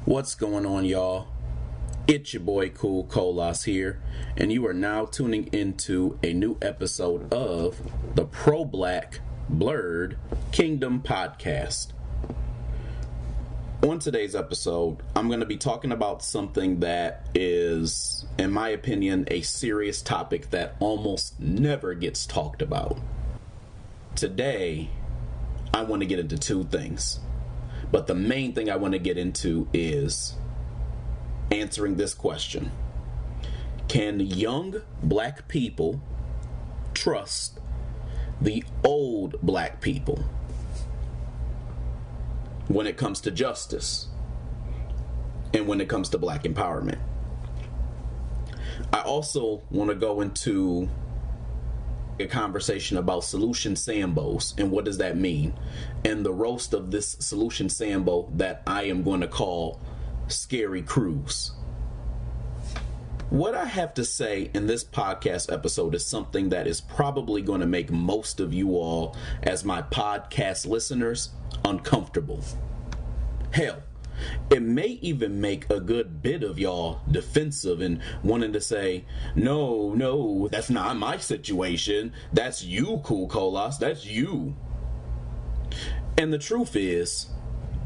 What's going on, y'all? It's your boy Cool Colas here, and you are now tuning into a new episode of the Pro Black Blurred Kingdom podcast. On today's episode, I'm going to be talking about something that is, in my opinion, a serious topic that almost never gets talked about. Today, I want to get into two things. But the main thing I want to get into is answering this question. Can young black people trust the old black people when it comes to justice and when it comes to black empowerment? I also want to go into a conversation about solution Sambos and what does that mean, and the roast of this solution Sambo that I am going to call Scary Cruz. What I have to say in this podcast episode is something that is probably going to make most of you all, as my podcast listeners, uncomfortable. Hell, it may even make a good bit of y'all defensive and wanting to say, no, that's not my situation. That's you, Cool Colas. That's you. And the truth is,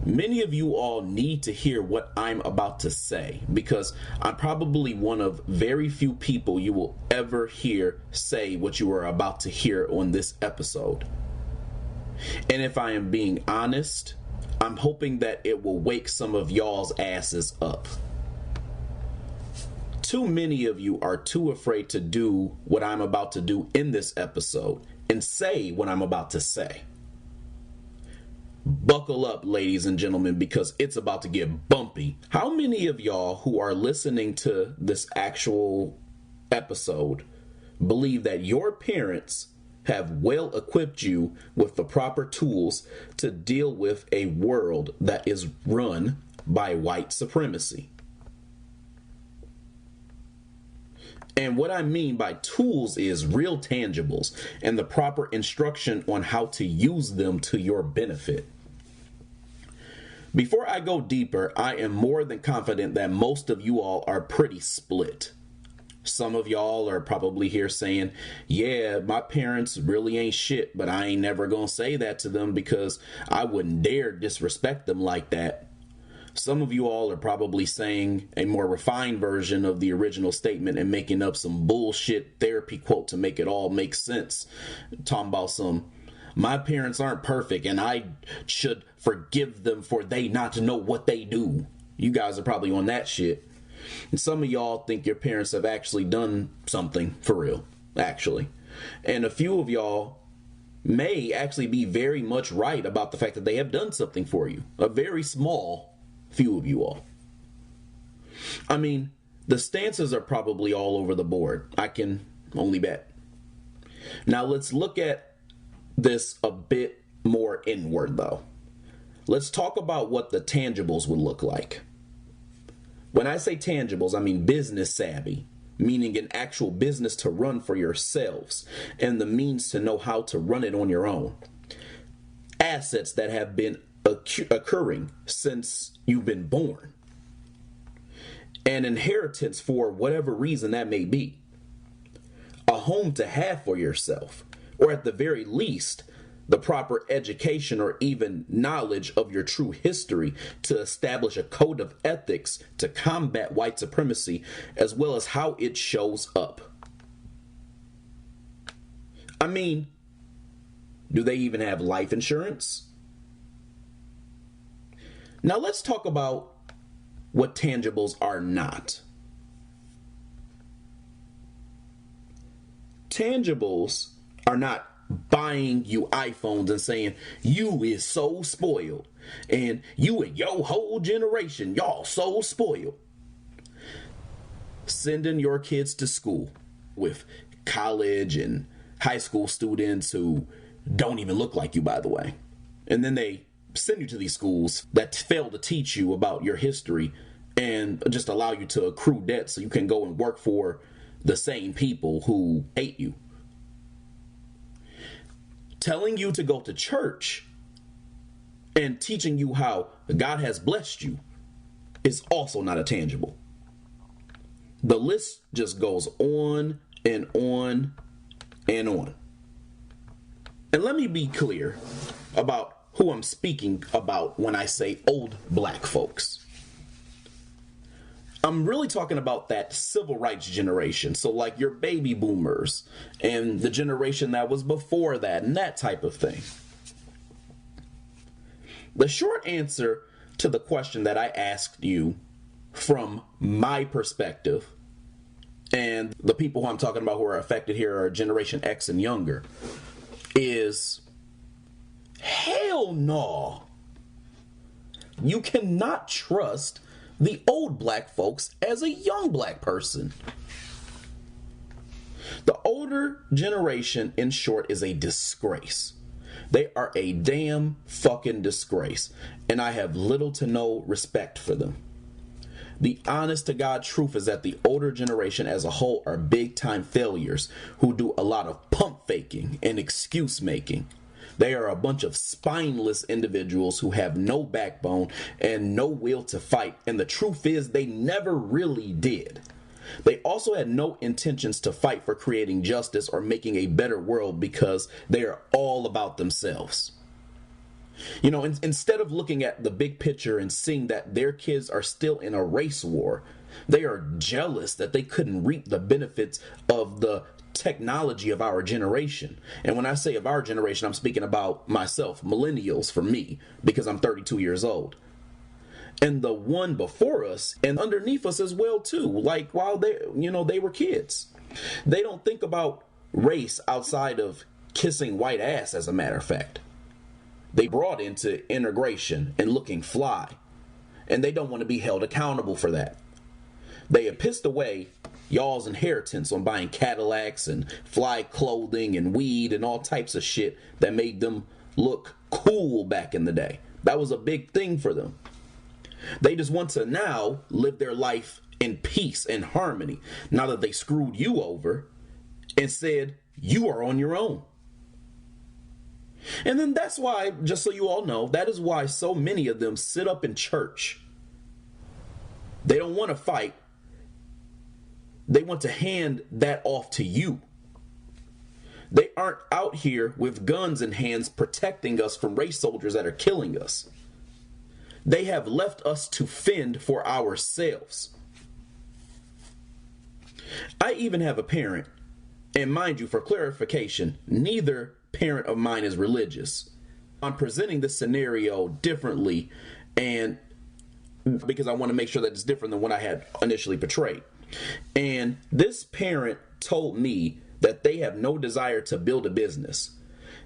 many of you all need to hear what I'm about to say, because I'm probably one of very few people you will ever hear say what you are about to hear on this episode. And if I am being honest, I'm hoping that it will wake some of y'all's asses up. Too many of you are too afraid to do what I'm about to do in this episode and say what I'm about to say. Buckle up, ladies and gentlemen, because it's about to get bumpy. How many of y'all who are listening to this actual episode believe that your parents have well equipped you with the proper tools to deal with a world that is run by white supremacy? And what I mean by tools is real tangibles and the proper instruction on how to use them to your benefit. Before I go deeper, I am more than confident that most of you all are pretty split. Some of y'all are probably here saying, yeah, my parents really ain't shit, but I ain't never gonna say that to them because I wouldn't dare disrespect them like that. Some of you all are probably saying a more refined version of the original statement and making up some bullshit therapy quote to make it all make sense. Talking about some, my parents aren't perfect and I should forgive them for they not to know what they do. You guys are probably on that shit. And some of y'all think your parents have actually done something for real, actually. And a few of y'all may actually be very much right about the fact that they have done something for you. A very small few of you all. I mean, the stances are probably all over the board. I can only bet. Now let's look at this a bit more inward, though. Let's talk about what the tangibles would look like. When I say tangibles, I mean business savvy, meaning an actual business to run for yourselves and the means to know how to run it on your own. Assets that have been occurring since you've been born. An inheritance for whatever reason that may be. A home to have for yourself, or at the very least, the proper education or even knowledge of your true history to establish a code of ethics to combat white supremacy, as well as how it shows up. I mean, do they even have life insurance? Now let's talk about what tangibles are not. Tangibles are not buying you iPhones and saying, you is so spoiled, and you and your whole generation, y'all so spoiled. Sending your kids to school with college and high school students who don't even look like you, by the way. And then they send you to these schools that fail to teach you about your history and just allow you to accrue debt so you can go and work for the same people who hate you. Telling you to go to church and teaching you how God has blessed you is also not a tangible. The list just goes on and on and on. And let me be clear about who I'm speaking about when I say old black folks. I'm really talking about that civil rights generation. So like your baby boomers and the generation that was before that and that type of thing. The short answer to the question that I asked you from my perspective, and the people who I'm talking about who are affected here are Generation X and younger, is hell no. You cannot trust the old black folks as a young black person. The older generation, in short, is a disgrace. They are a damn fucking disgrace, and I have little to no respect for them. The honest to God truth is that the older generation as a whole are big time failures who do a lot of pump faking and excuse making. They are a bunch of spineless individuals who have no backbone and no will to fight, and the truth is they never really did. They also had no intentions to fight for creating justice or making a better world because they are all about themselves. You know, instead of looking at the big picture and seeing that their kids are still in a race war, they are jealous that they couldn't reap the benefits of the technology of our generation. And when I say of our generation, I'm speaking about myself, millennials for me, because I'm 32 years old. And the one before us and underneath us as well too, like while they were kids. They don't think about race outside of kissing white ass, as a matter of fact. They brought into integration and looking fly, and they don't want to be held accountable for that. They have pissed away y'all's inheritance on buying Cadillacs and fly clothing and weed and all types of shit that made them look cool back in the day. That was a big thing for them. They just want to now live their life in peace and harmony now that they screwed you over and said you are on your own. And then that's why, just so you all know, that is why so many of them sit up in church. They don't want to fight. They want to hand that off to you. They aren't out here with guns in hands protecting us from race soldiers that are killing us. They have left us to fend for ourselves. I even have a parent, and mind you, for clarification, neither parent of mine is religious. I'm presenting this scenario differently, and because I want to make sure that it's different than what I had initially portrayed. And this parent told me that they have no desire to build a business.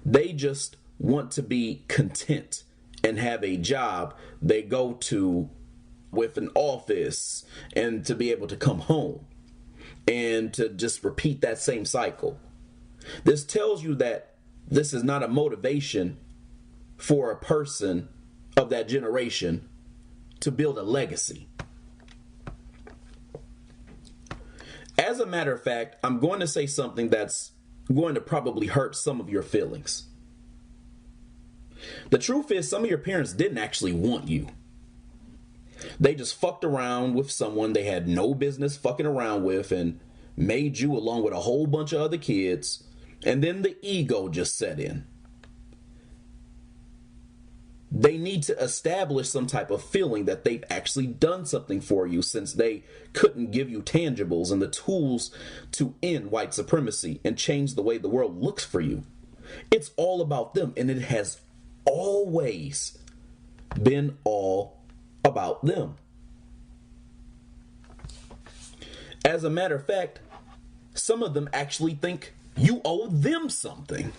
They just want to be content and have a job they go to with an office and to be able to come home and to just repeat that same cycle. This tells you that this is not a motivation for a person of that generation to build a legacy. As a matter of fact, I'm going to say something that's going to probably hurt some of your feelings. The truth is, some of your parents didn't actually want you. They just fucked around with someone they had no business fucking around with and made you along with a whole bunch of other kids, and then the ego just set in. They need to establish some type of feeling that they've actually done something for you, since they couldn't give you tangibles and the tools to end white supremacy and change the way the world looks for you. It's all about them, and it has always been all about them. As a matter of fact, some of them actually think you owe them something.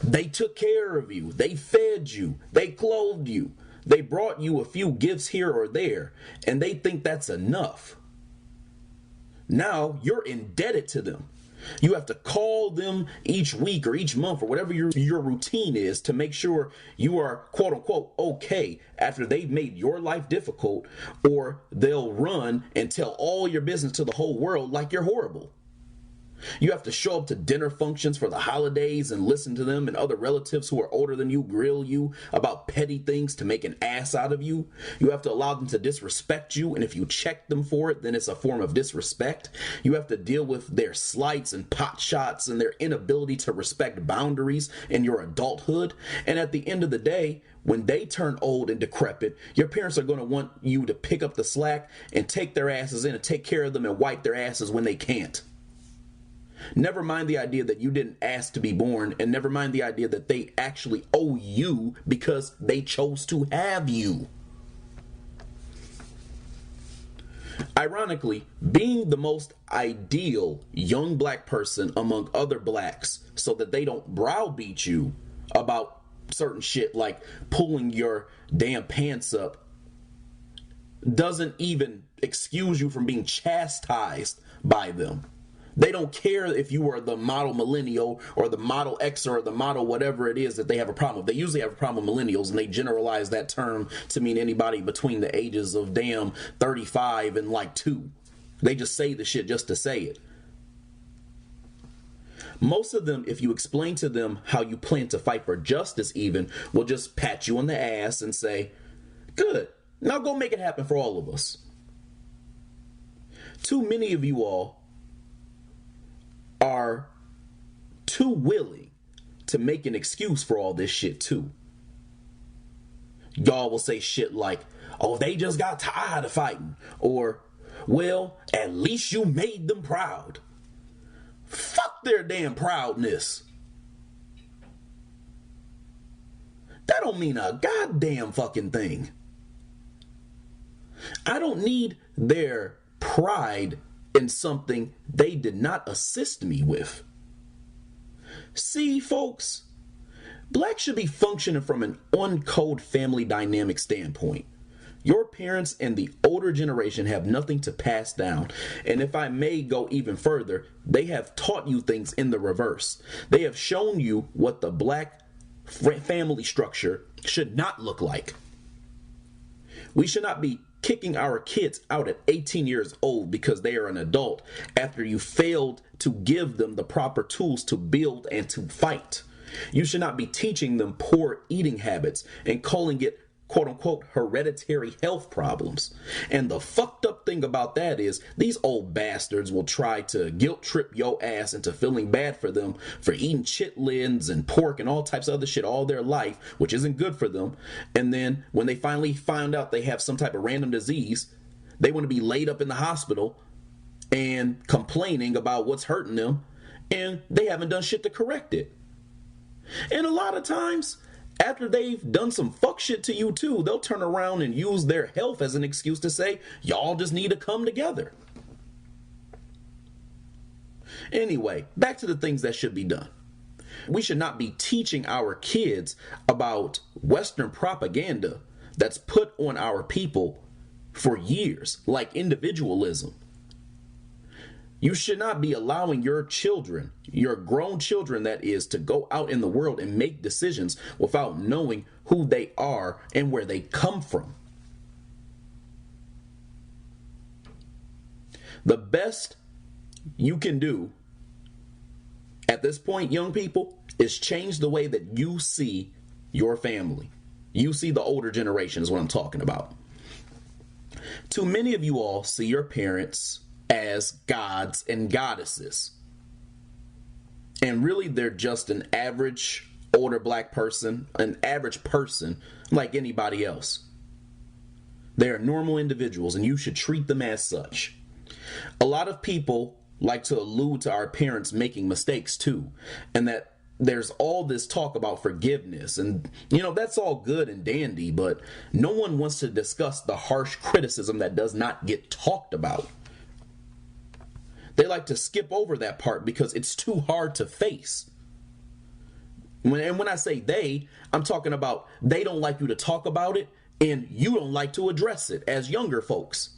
They took care of you. They fed you. They clothed you. They brought you a few gifts here or there, and they think that's enough. Now you're indebted to them. You have to call them each week or each month or whatever your routine is to make sure you are quote unquote okay after they've made your life difficult, or they'll run and tell all your business to the whole world like you're horrible. You have to show up to dinner functions for the holidays and listen to them and other relatives who are older than you grill you about petty things to make an ass out of you. You have to allow them to disrespect you, and if you check them for it, then it's a form of disrespect. You have to deal with their slights and pot shots and their inability to respect boundaries in your adulthood. And at the end of the day, when they turn old and decrepit, your parents are going to want you to pick up the slack and take their asses in and take care of them and wipe their asses when they can't. Never mind the idea that you didn't ask to be born, and never mind the idea that they actually owe you because they chose to have you. Ironically, being the most ideal young black person among other blacks so that they don't browbeat you about certain shit like pulling your damn pants up doesn't even excuse you from being chastised by them. They don't care if you are the model millennial or the model X or the model whatever it is that they have a problem with. They usually have a problem with millennials, and they generalize that term to mean anybody between the ages of 35 and like 2. They just say the shit just to say it. Most of them, if you explain to them how you plan to fight for justice even, will just pat you on the ass and say, good, now go make it happen for all of us. Too many of you all are too willing to make an excuse for all this shit too. Y'all will say shit like, oh, they just got tired of fighting, or, well, at least you made them proud. Fuck their damn proudness. That don't mean a goddamn fucking thing. I don't need their pride in something they did not assist me with. See, folks, blacks should be functioning from an uncode family dynamic standpoint. Your parents and the older generation have nothing to pass down. And if I may go even further, they have taught you things in the reverse. They have shown you what the black family structure should not look like. We should not be kicking our kids out at 18 years old because they are an adult after you failed to give them the proper tools to build and to fight. You should not be teaching them poor eating habits and calling it quote unquote hereditary health problems. And the fucked up thing about that is these old bastards will try to guilt trip your ass into feeling bad for them for eating chitlins and pork and all types of other shit all their life, which isn't good for them. And then when they finally find out they have some type of random disease, they want to be laid up in the hospital and complaining about what's hurting them, and they haven't done shit to correct it. And a lot of times, after they've done some fuck shit to you too, they'll turn around and use their health as an excuse to say, y'all just need to come together. Anyway, back to the things that should be done. We should not be teaching our kids about Western propaganda that's put on our people for years, like individualism. You should not be allowing your children, your grown children that is, to go out in the world and make decisions without knowing who they are and where they come from. The best you can do at this point, young people, is change the way that you see your family. You see the older generation is what I'm talking about. Too many of you all see your parents as gods and goddesses. And really, they're just an average older black person, an average person like anybody else. They are normal individuals, and you should treat them as such. A lot of people like to allude to our parents making mistakes too, and that there's all this talk about forgiveness, and that's all good and dandy, but no one wants to discuss the harsh criticism that does not get talked about. They like to skip over that part because it's too hard to face. When I say they, I'm talking about they don't like you to talk about it, and you don't like to address it as younger folks.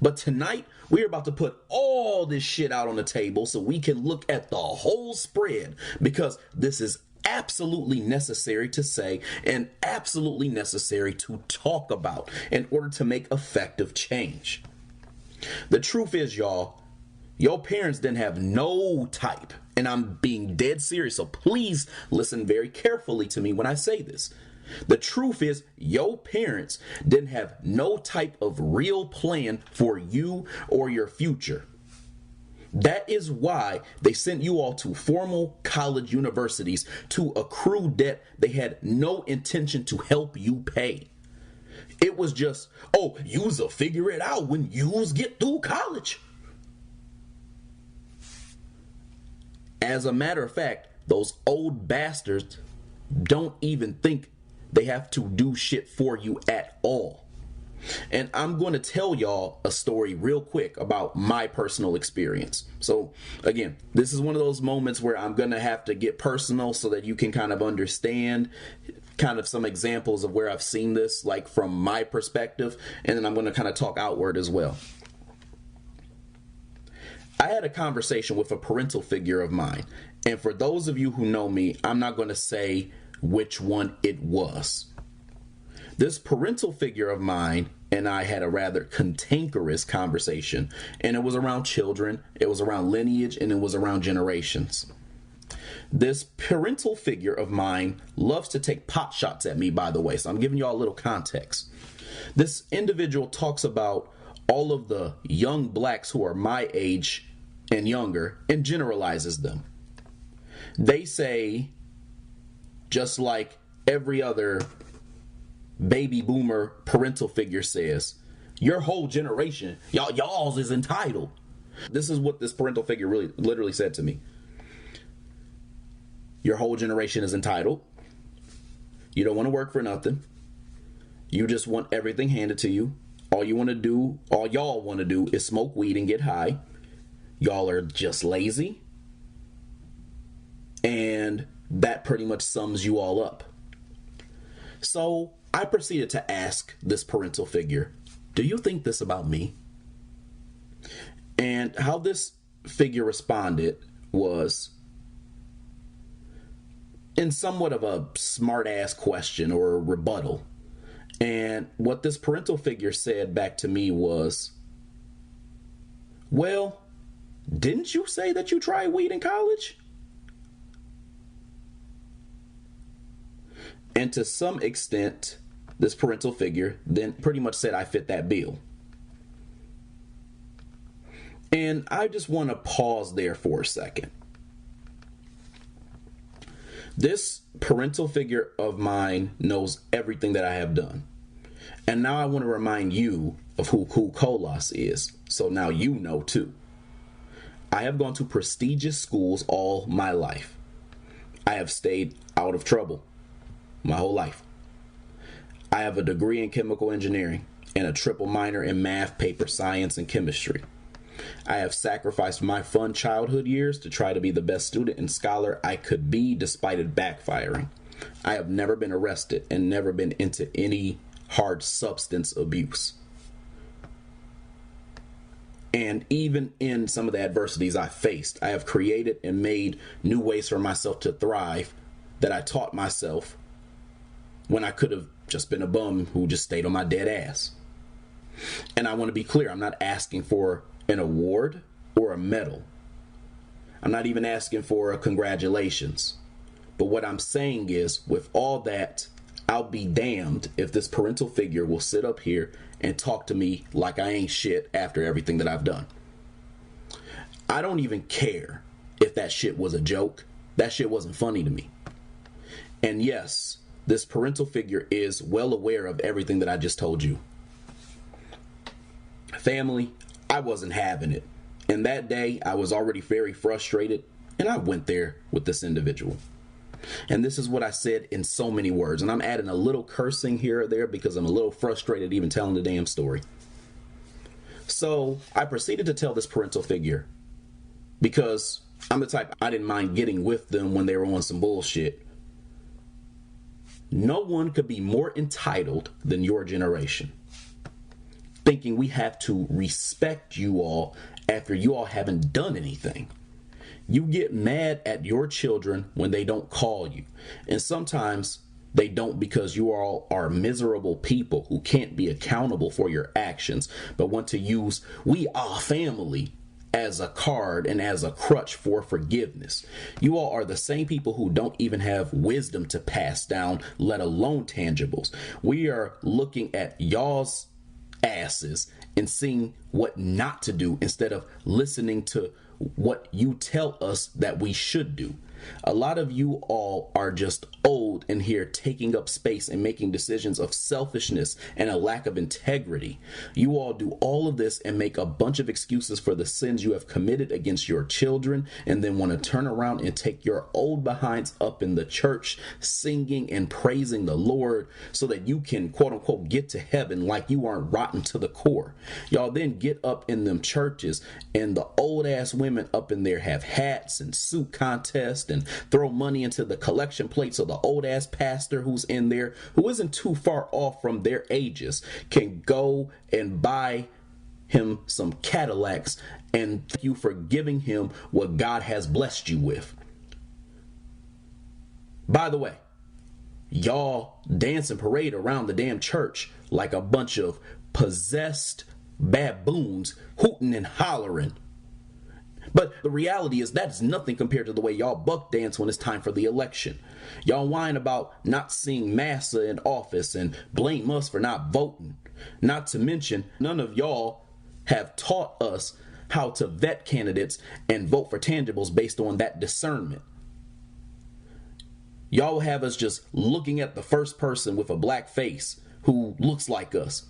But tonight, we're about to put all this shit out on the table so we can look at the whole spread, because this is absolutely necessary to say and absolutely necessary to talk about in order to make effective change. The truth is, y'all, Your parents didn't have no type, and I'm being dead serious, so please listen very carefully to me when I say this. The truth is, your parents didn't have no type of real plan for you or your future. That is why they sent you all to formal college universities to accrue debt they had no intention to help you pay. It was just, oh, you'll figure it out when yous get through college. As a matter of fact, those old bastards don't even think they have to do shit for you at all. And I'm going to tell y'all a story real quick about my personal experience. So again, this is one of those moments where I'm going to have to get personal so that you can kind of understand kind of some examples of where I've seen this, like from my perspective. And then I'm going to kind of talk outward as well. I had a conversation with a parental figure of mine. And for those of you who know me, I'm not going to say which one it was. This parental figure of mine and I had a rather cantankerous conversation, and it was around children, it was around lineage, and it was around generations. This parental figure of mine loves to take pot shots at me, by the way, so I'm giving y'all a little context. This individual talks about all of the young blacks who are my age and younger and generalizes them. They say, just like every other baby boomer parental figure says, your whole generation, y'all's is entitled. This is what this parental figure really literally said to me. Your whole generation is entitled. You don't want to work for nothing. You just want everything handed to you. All y'all want to do is smoke weed and get high. Y'all are just lazy. And that pretty much sums you all up. So I proceeded to ask this parental figure, do you think this about me? And how this figure responded was in somewhat of a smart ass question or a rebuttal. And what this parental figure said back to me was, well, didn't you say that you tried weed in college? And to some extent, this parental figure then pretty much said I fit that bill. And I just want to pause there for a second. This parental figure of mine knows everything that I have done. And now I want to remind you of who Cool Colas is. So now you know too. I have gone to prestigious schools all my life. I have stayed out of trouble my whole life. I have a degree in chemical engineering and a triple minor in math, paper science, and chemistry. I have sacrificed my fun childhood years to try to be the best student and scholar I could be despite it backfiring. I have never been arrested and never been into any hard substance abuse. And even in some of the adversities I faced, I have created and made new ways for myself to thrive that I taught myself when I could have just been a bum who just stayed on my dead ass. And I want to be clear, I'm not asking for an award or a medal. I'm not even asking for a congratulations. But what I'm saying is, with all that, I'll be damned if this parental figure will sit up here and talk to me like I ain't shit after everything that I've done. I don't even care if that shit was a joke. That shit wasn't funny to me. And yes, this parental figure is well aware of everything that I just told you. Family, I wasn't having it. And that day, I was already very frustrated, and I went there with this individual. And this is what I said in so many words. And I'm adding a little cursing here or there because I'm a little frustrated even telling the damn story. So I proceeded to tell this parental figure, because I'm the type, I didn't mind getting with them when they were on some bullshit. No one could be more entitled than your generation, thinking we have to respect you all after you all haven't done anything. You get mad at your children when they don't call you. And sometimes they don't because you all are miserable people who can't be accountable for your actions, but want to use "we are family" as a card and as a crutch for forgiveness. You all are the same people who don't even have wisdom to pass down, let alone tangibles. We are looking at y'all's asses and seeing what not to do instead of listening to what you tell us that we should do. A lot of you all are just old in here, taking up space and making decisions of selfishness and a lack of integrity. You all do all of this and make a bunch of excuses for the sins you have committed against your children, and then want to turn around and take your old behinds up in the church singing and praising the Lord so that you can quote unquote get to heaven like you aren't rotten to the core. Y'all then get up in them churches and the old ass women up in there have hats and suit contests and throw money into the collection plate so the old ass pastor who's in there, who isn't too far off from their ages, can go and buy him some Cadillacs and thank you for giving him what God has blessed you with. By the way, y'all dance and parade around the damn church like a bunch of possessed baboons hooting and hollering. But the reality is that's nothing compared to the way y'all buck dance when it's time for the election. Y'all whine about not seeing Massa in office and blame us for not voting. Not to mention, none of y'all have taught us how to vet candidates and vote for tangibles based on that discernment. Y'all have us just looking at the first person with a black face who looks like us.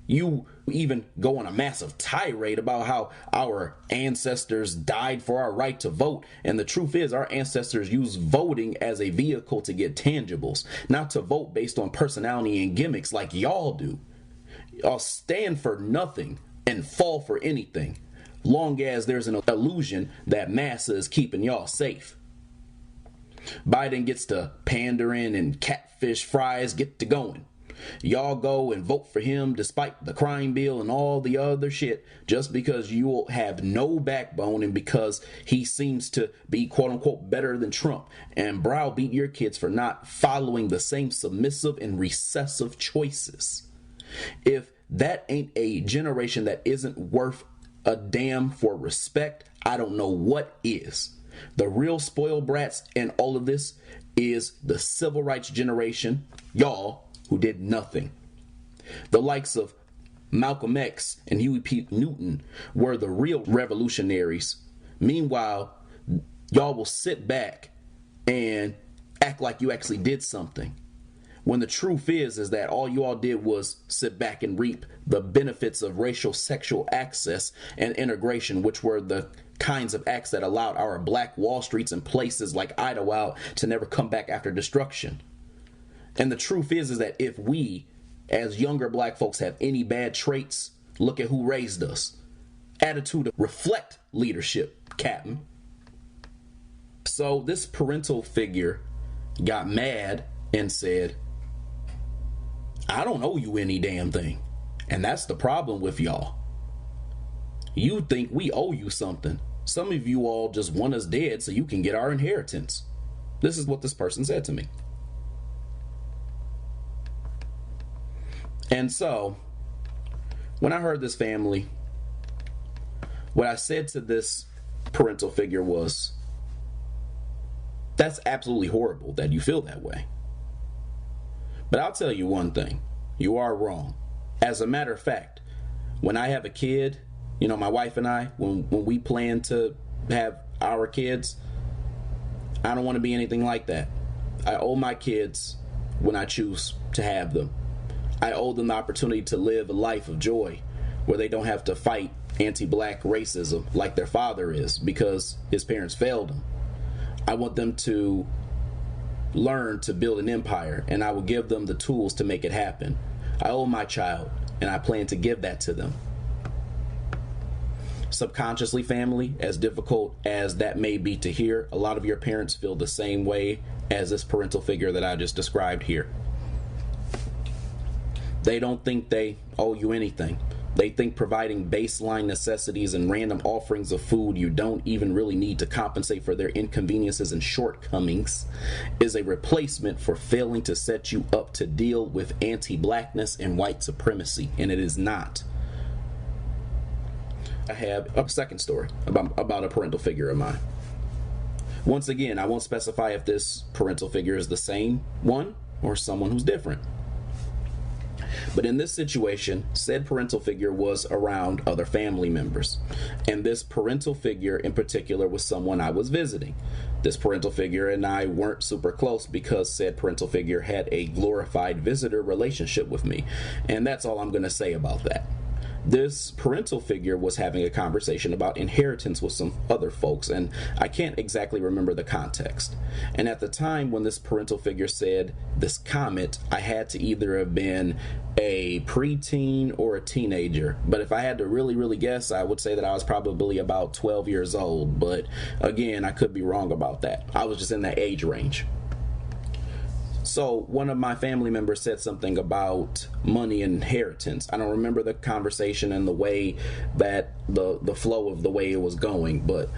You even go on a massive tirade about how our ancestors died for our right to vote. And the truth is our ancestors used voting as a vehicle to get tangibles, not to vote based on personality and gimmicks like y'all do. Y'all stand for nothing and fall for anything, long as there's an illusion that Massa is keeping y'all safe. Biden gets to pandering and catfish fries get to going. Y'all go and vote for him despite the crime bill and all the other shit just because you have no backbone and because he seems to be quote unquote better than Trump, and browbeat your kids for not following the same submissive and recessive choices. If that ain't a generation that isn't worth a damn for respect, I don't know what is. The real spoiled brats in all of this is the civil rights generation, y'all, who did nothing. The likes of Malcolm X and Huey P. Newton were the real revolutionaries. Meanwhile, y'all will sit back and act like you actually did something, when the truth is that all you all did was sit back and reap the benefits of racial sexual access and integration, which were the kinds of acts that allowed our black Wall Streets and places like Idlewild to never come back after destruction. And the truth is that if we, as younger black folks, have any bad traits, look at who raised us. Attitude reflect leadership, Captain. So this parental figure got mad and said, I don't owe you any damn thing. And that's the problem with y'all. You think we owe you something. Some of you all just want us dead so you can get our inheritance. This is what this person said to me. And so, when I heard this family, what I said to this parental figure was, that's absolutely horrible that you feel that way. But I'll tell you one thing, you are wrong. As a matter of fact, when I have a kid, you know, my wife and I, when we plan to have our kids, I don't want to be anything like that. I owe my kids when I choose to have them. I owe them the opportunity to live a life of joy where they don't have to fight anti-black racism like their father is because his parents failed him. I want them to learn to build an empire, and I will give them the tools to make it happen. I owe my child, and I plan to give that to them. Subconsciously, family, as difficult as that may be to hear, a lot of your parents feel the same way as this parental figure that I just described here. They don't think they owe you anything. They think providing baseline necessities and random offerings of food you don't even really need to compensate for their inconveniences and shortcomings is a replacement for failing to set you up to deal with anti-blackness and white supremacy, and it is not. I have a second story about a parental figure of mine. Once again, I won't specify if this parental figure is the same one or someone who's different. But in this situation, said parental figure was around other family members. And this parental figure in particular was someone I was visiting. This parental figure and I weren't super close because said parental figure had a glorified visitor relationship with me. And that's all I'm going to say about that. This parental figure was having a conversation about inheritance with some other folks, and I can't exactly remember the context. And at the time when this parental figure said this comment, I had to either have been a preteen or a teenager. But if I had to really guess, I would say that I was probably about 12 years old. But again, I could be wrong about that. I was just in that age range. So one of my family members said something about money and inheritance. I don't remember the conversation and the way that the flow of the way it was going, but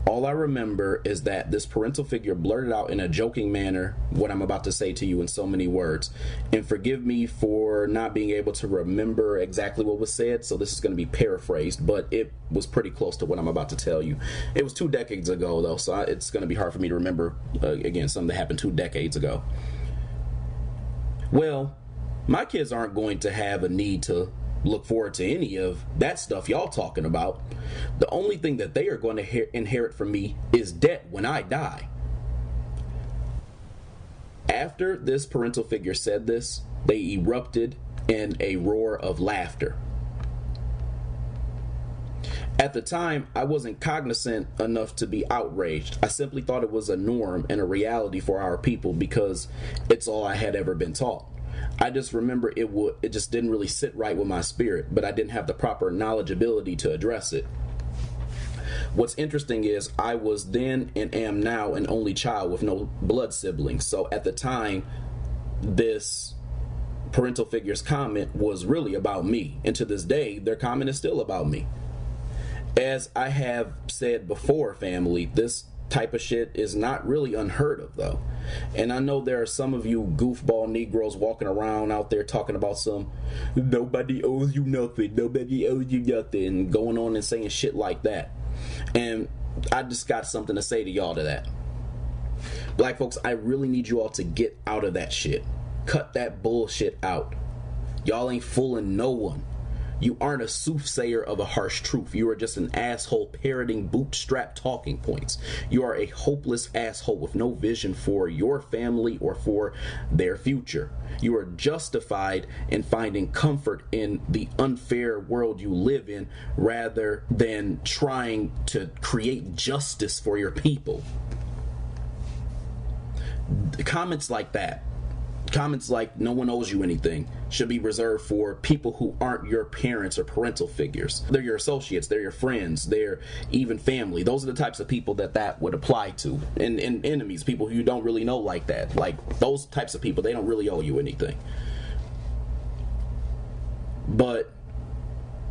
all I remember is that this parental figure blurted out in a joking manner what I'm about to say to you in so many words. And forgive me for not being able to remember exactly what was said, so this is going to be paraphrased, but it was pretty close to what I'm about to tell you. It was 2 decades ago, though, so it's going to be hard for me to remember, again, something that happened 2 decades ago. Well, my kids aren't going to have a need to look forward to any of that stuff y'all talking about. The only thing that they are going to inherit from me is debt when I die. After this parental figure said this, they erupted in a roar of laughter. At the time, I wasn't cognizant enough to be outraged. I simply thought it was a norm and a reality for our people because it's all I had ever been taught. I just remember it just didn't really sit right with my spirit, but I didn't have the proper knowledgeability to address it. What's interesting is I was then and am now an only child with no blood siblings. So at the time, this parental figure's comment was really about me. And to this day, their comment is still about me. As I have said before, family, this type of shit is not really unheard of, though. And I know there are some of you goofball Negroes walking around out there talking about some nobody owes you nothing, and going on and saying shit like that. And I just got something to say to y'all to that. Black folks, I really need you all to get out of that shit. Cut that bullshit out. Y'all ain't fooling no one. You aren't a soothsayer of a harsh truth. You are just an asshole parroting bootstrap talking points. You are a hopeless asshole with no vision for your family or for their future. You are justified in finding comfort in the unfair world you live in rather than trying to create justice for your people. Comments like that, comments like no one owes you anything, should be reserved for people who aren't your parents or parental figures. They're your associates, they're your friends, they're even family. Those are the types of people that would apply to. And enemies, people who you don't really know like that. Like those types of people, they don't really owe you anything. But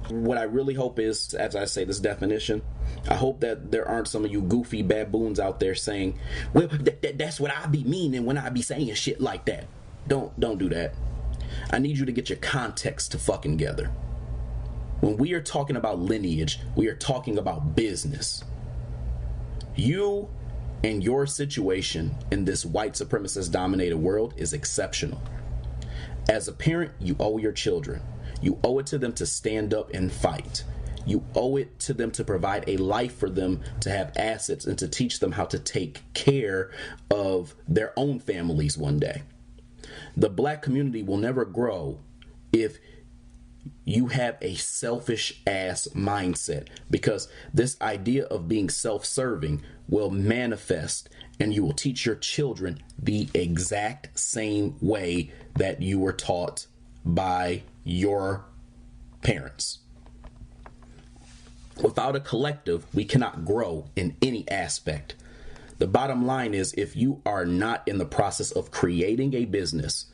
what I really hope is, as I say this definition, I hope that there aren't some of you goofy baboons out there saying, well, that's what I be meaning when I be saying shit like that. Don't do that. I need you to get your context to fucking together. When we are talking about lineage, we are talking about business. You and your situation in this white supremacist dominated world is exceptional. As a parent, you owe your children. You owe it to them to stand up and fight. You owe it to them to provide a life for them to have assets and to teach them how to take care of their own families one day. The black community will never grow if you have a selfish ass mindset, because this idea of being self-serving will manifest and you will teach your children the exact same way that you were taught by your parents. Without a collective, we cannot grow in any aspect. The bottom line is, if you are not in the process of creating a business,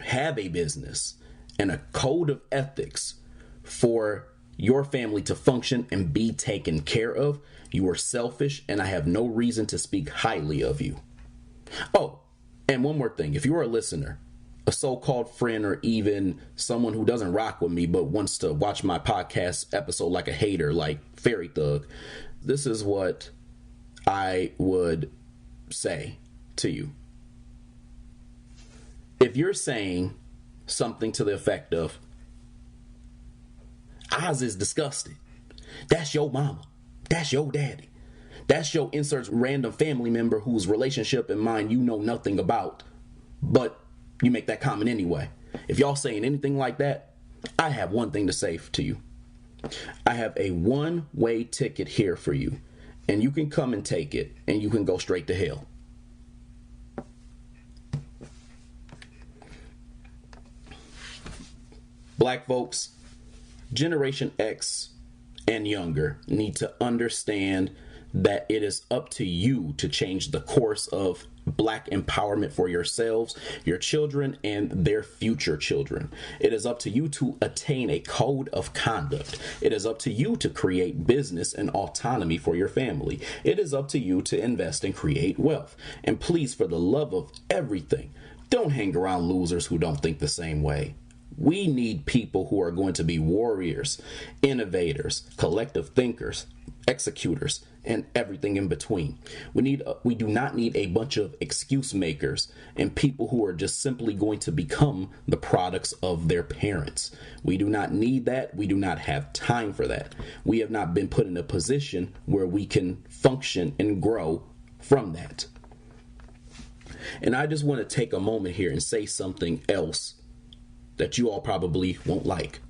have a business, and a code of ethics for your family to function and be taken care of, you are selfish, and I have no reason to speak highly of you. Oh, and one more thing. If you are a listener a so-called friend or even someone who doesn't rock with me but wants to watch my podcast episode like a hater, like Fairy Thug, this is what I would say to you. If you're saying something to the effect of, Oz is disgusting, that's your mama, that's your daddy, that's your insert random family member whose relationship and mine you know nothing about, but you make that comment anyway. If y'all saying anything like that, I have one thing to say to you. I have a one-way ticket here for you, and you can come and take it, and you can go straight to hell. Black folks, Generation X and younger need to understand that it is up to you to change the course of Black empowerment for yourselves, your children, and their future children. It is up to you to attain a code of conduct. It is up to you to create business and autonomy for your family. It is up to you to invest and create wealth. And please, for the love of everything, don't hang around losers who don't think the same way. We need people who are going to be warriors, innovators, collective thinkers, executors, and everything in between. We do not need a bunch of excuse makers and people who are just simply going to become the products of their parents. We do not need that. We do not have time for that. We have not been put in a position where we can function and grow from that. And I just want to take a moment here and say something else that you all probably won't like.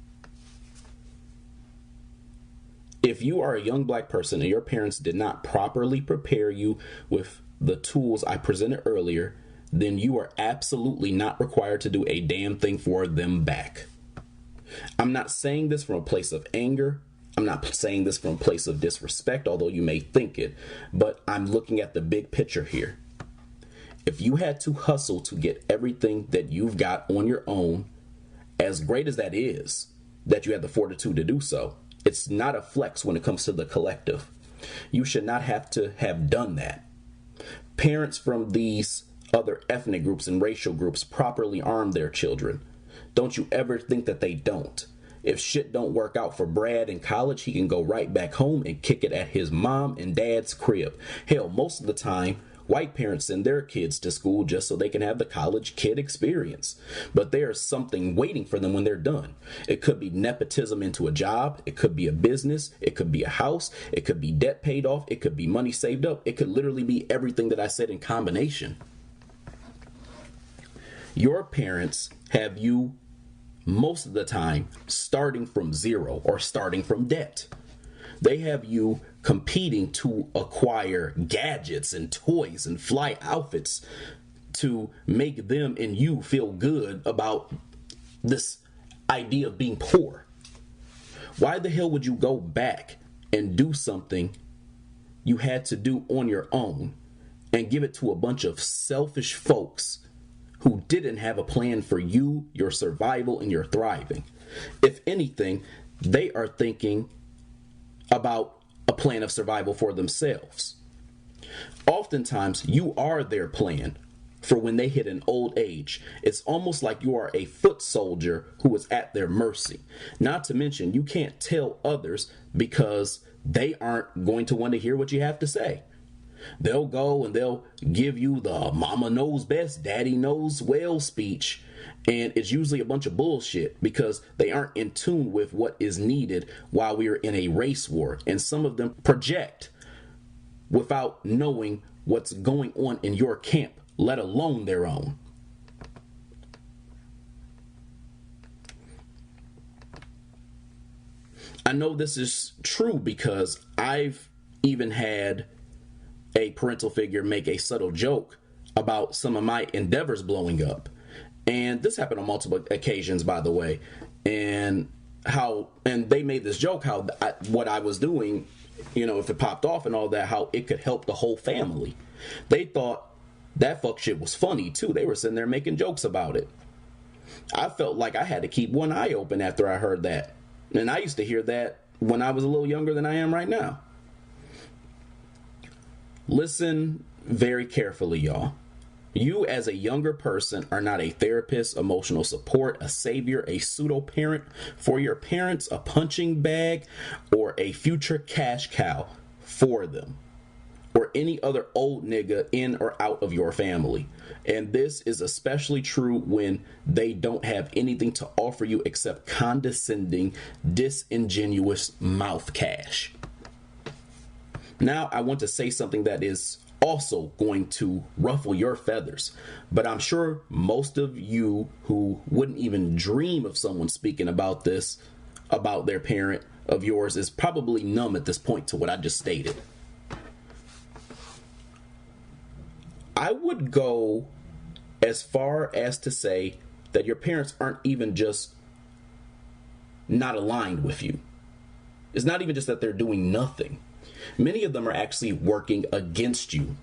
If you are a young Black person and your parents did not properly prepare you with the tools I presented earlier, then you are absolutely not required to do a damn thing for them back. I'm not saying this from a place of anger. I'm not saying this from a place of disrespect, although you may think it, but I'm looking at the big picture here. If you had to hustle to get everything that you've got on your own, as great as that is, that you had the fortitude to do so, it's not a flex when it comes to the collective. You should not have to have done that. Parents from these other ethnic groups and racial groups properly arm their children. Don't you ever think that they don't. If shit don't work out for Brad in college, he can go right back home and kick it at his mom and dad's crib. Hell, most of the time, white parents send their kids to school just so they can have the college kid experience. But there's something waiting for them when they're done. It could be nepotism into a job. It could be a business. It could be a house. It could be debt paid off. It could be money saved up. It could literally be everything that I said in combination. Your parents have you most of the time starting from zero or starting from debt. They have you competing to acquire gadgets and toys and fly outfits to make them and you feel good about this idea of being poor. Why the hell would you go back and do something you had to do on your own and give it to a bunch of selfish folks who didn't have a plan for you, your survival, and your thriving? If anything, they are thinking about a plan of survival for themselves. Oftentimes, you are their plan for when they hit an old age. It's almost like you are a foot soldier who is at their mercy. Not to mention, you can't tell others because they aren't going to want to hear what you have to say. They'll go and they'll give you the mama knows best, daddy knows well speech. And it's usually a bunch of bullshit because they aren't in tune with what is needed while we are in a race war. And some of them project without knowing what's going on in your camp, let alone their own. I know this is true because I've even had a parental figure make a subtle joke about some of my endeavors blowing up. And this happened on multiple occasions, by the way. And they made this joke how what I was doing, if it popped off and all that, how it could help the whole family. They thought that fuck shit was funny too. They were sitting there making jokes about it. I felt like I had to keep one eye open after I heard that. And I used to hear that when I was a little younger than I am right now. Listen very carefully, y'all. You, as a younger person, are not a therapist, emotional support, a savior, a pseudo parent for your parents, a punching bag, or a future cash cow for them, or any other old nigga in or out of your family. And this is especially true when they don't have anything to offer you except condescending, disingenuous mouth cash. Now, I want to say something that is also going to ruffle your feathers, but I'm sure most of you who wouldn't even dream of someone speaking about this, about their parent of yours, is probably numb at this point to what I just stated. I would go as far as to say that your parents aren't even just not aligned with you. It's not even just that they're doing nothing. Many of them are actually working against you.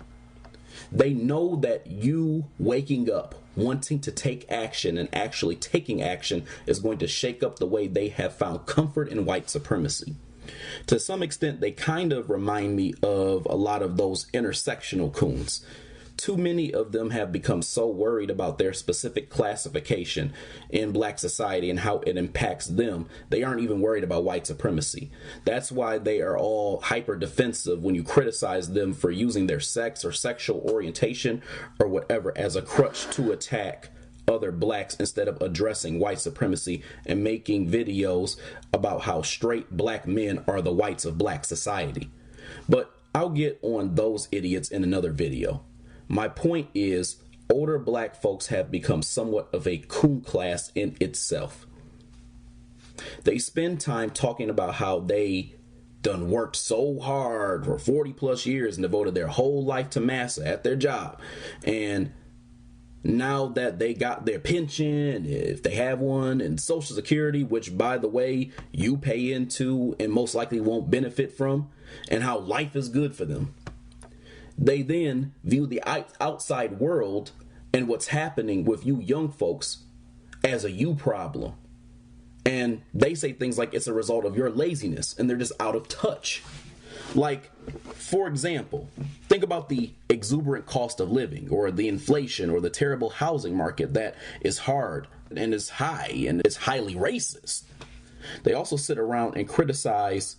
They know that you waking up, wanting to take action and actually taking action is going to shake up the way they have found comfort in white supremacy. To some extent, they kind of remind me of a lot of those intersectional coons. Too many of them have become so worried about their specific classification in black society and how it impacts them, they aren't even worried about white supremacy. That's why they are all hyper defensive when you criticize them for using their sex or sexual orientation or whatever as a crutch to attack other blacks instead of addressing white supremacy and making videos about how straight black men are the whites of black society. But I'll get on those idiots in another video. My point is, older black folks have become somewhat of a cool class in itself. They spend time talking about how they done worked so hard for 40 plus years and devoted their whole life to massa at their job. And now that they got their pension, if they have one, and Social Security, which, by the way, you pay into and most likely won't benefit from, and how life is good for them. They then view the outside world and what's happening with you young folks as a you problem. And they say things like it's a result of your laziness and they're just out of touch. Like, for example, think about the exuberant cost of living or the inflation or the terrible housing market that is hard and is high and is highly racist. They also sit around and criticize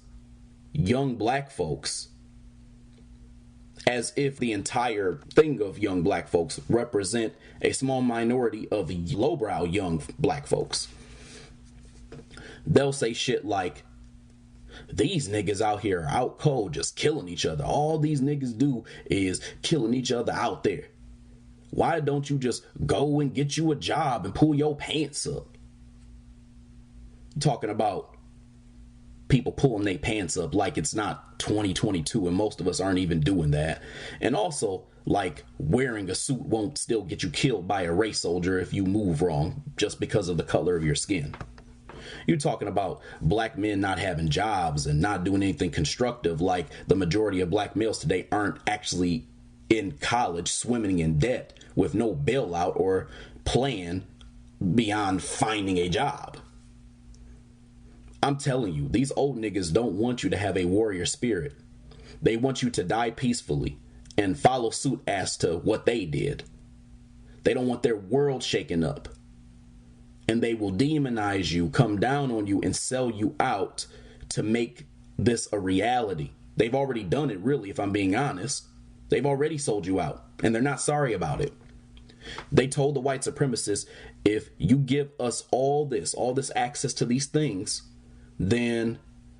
young black folks as if the entire thing of young black folks represent a small minority of lowbrow young black folks. They'll say shit like, these niggas out here are out cold just killing each other. All these niggas do is killing each other out there. Why don't you just go and get you a job and pull your pants up? Talking about people pulling their pants up like it's not 2022 and most of us aren't even doing that. And also, like, wearing a suit won't still get you killed by a race soldier if you move wrong just because of the color of your skin. You're talking about black men not having jobs and not doing anything constructive, like the majority of black males today aren't actually in college swimming in debt with no bailout or plan beyond finding a job. I'm telling you, these old niggas don't want you to have a warrior spirit. They want you to die peacefully and follow suit as to what they did. They don't want their world shaken up. And they will demonize you, come down on you, and sell you out to make this a reality. They've already done it, really, if I'm being honest. They've already sold you out, and they're not sorry about it. They told the white supremacists, if you give us all this access to these things, then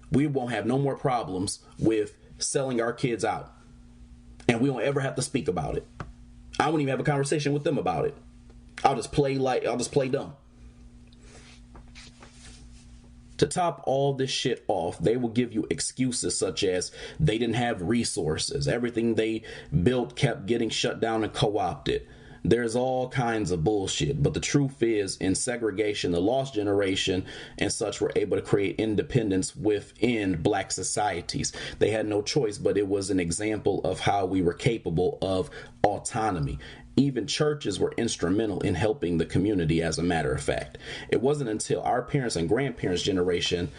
we won't have no more problems with selling our kids out. And we won't ever have to speak about it. I won't even have a conversation with them about it. I'll just play dumb. To top all this shit off, they will give you excuses such as they didn't have resources. Everything they built kept getting shut down and co-opted. There's all kinds of bullshit. But the truth is, in segregation, the lost generation and such were able to create independence within black societies. They had no choice, but it was an example of how we were capable of autonomy. Even churches were instrumental in helping the community, as a matter of fact. It wasn't until our parents and grandparents' generation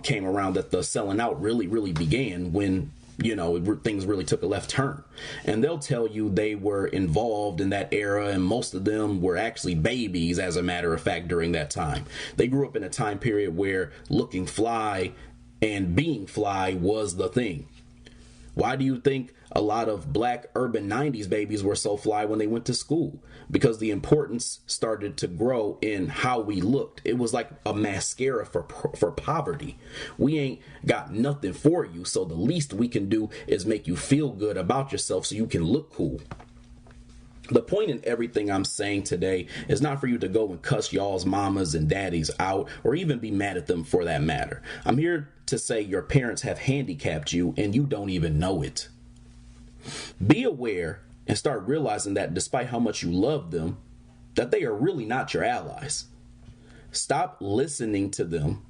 came around that the selling out really began, when things really took a left turn. And they'll tell you they were involved in that era, and most of them were actually babies, as a matter of fact, during that time. They grew up in a time period where looking fly and being fly was the thing. Why do you think a lot of black urban 90s babies were so fly when they went to school? Because the importance started to grow in how we looked. It was like a mascara for poverty. We ain't got nothing for you, so the least we can do is make you feel good about yourself so you can look cool. The point in everything I'm saying today is not for you to go and cuss y'all's mamas and daddies out, or even be mad at them for that matter. I'm here to say your parents have handicapped you and you don't even know it. Be aware and start realizing that despite how much you love them, that they are really not your allies. Stop listening to them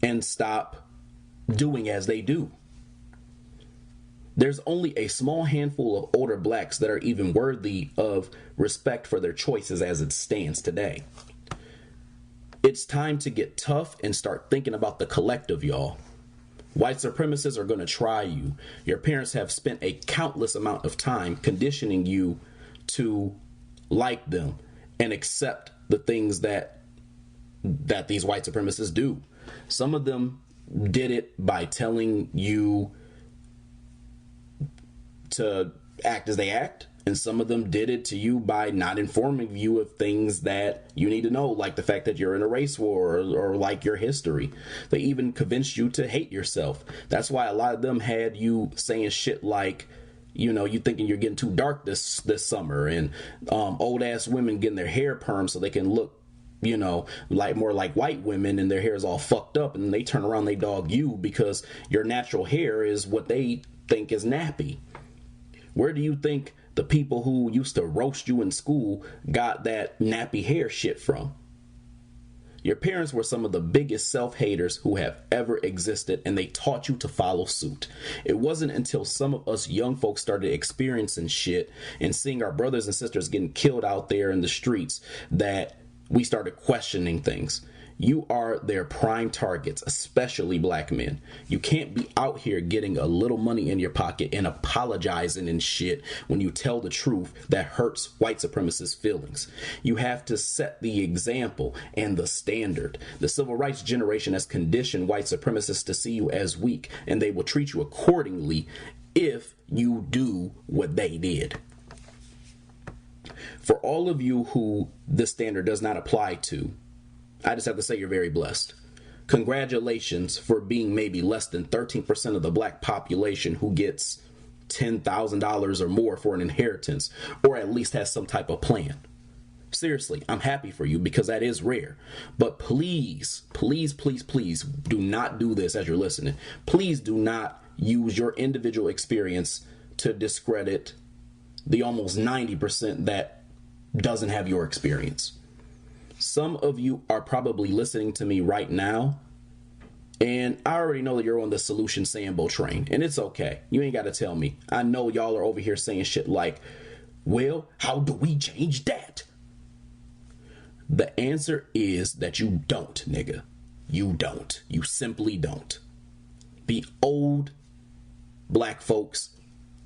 and stop doing as they do. There's only a small handful of older blacks that are even worthy of respect for their choices as it stands today. It's time to get tough and start thinking about the collective, y'all. White supremacists are going to try you. Your parents have spent a countless amount of time conditioning you to like them and accept the things that these white supremacists do. Some of them did it by telling you to act as they act, and some of them did it to you by not informing you of things that you need to know, like the fact that you're in a race war, or like your history. They even convinced you to hate yourself. That's why a lot of them had you saying shit like, you thinking you're getting too dark this summer, and old ass women getting their hair permed so they can look like more like white women, and their hair is all fucked up, and they turn around, they dog you because your natural hair is what they think is nappy. Where do you think the people who used to roast you in school got that nappy hair shit from? Your parents were some of the biggest self-haters who have ever existed, and they taught you to follow suit. It wasn't until some of us young folks started experiencing shit and seeing our brothers and sisters getting killed out there in the streets that we started questioning things. You are their prime targets, especially black men. You can't be out here getting a little money in your pocket and apologizing and shit when you tell the truth that hurts white supremacist feelings. You have to set the example and the standard. The civil rights generation has conditioned white supremacists to see you as weak, and they will treat you accordingly if you do what they did. For all of you who this standard does not apply to, I just have to say you're very blessed. Congratulations for being maybe less than 13% of the black population who gets $10,000 or more for an inheritance, or at least has some type of plan. Seriously, I'm happy for you because that is rare. But please, please, please, please do not do this as you're listening. Please do not use your individual experience to discredit the almost 90% that doesn't have your experience. Some of you are probably listening to me right now, and I already know that you're on the solution Sambo train, and it's okay. You ain't got to tell me. I know y'all are over here saying shit like, well, how do we change that? The answer is that you don't, nigga. You don't. You simply don't. The old black folks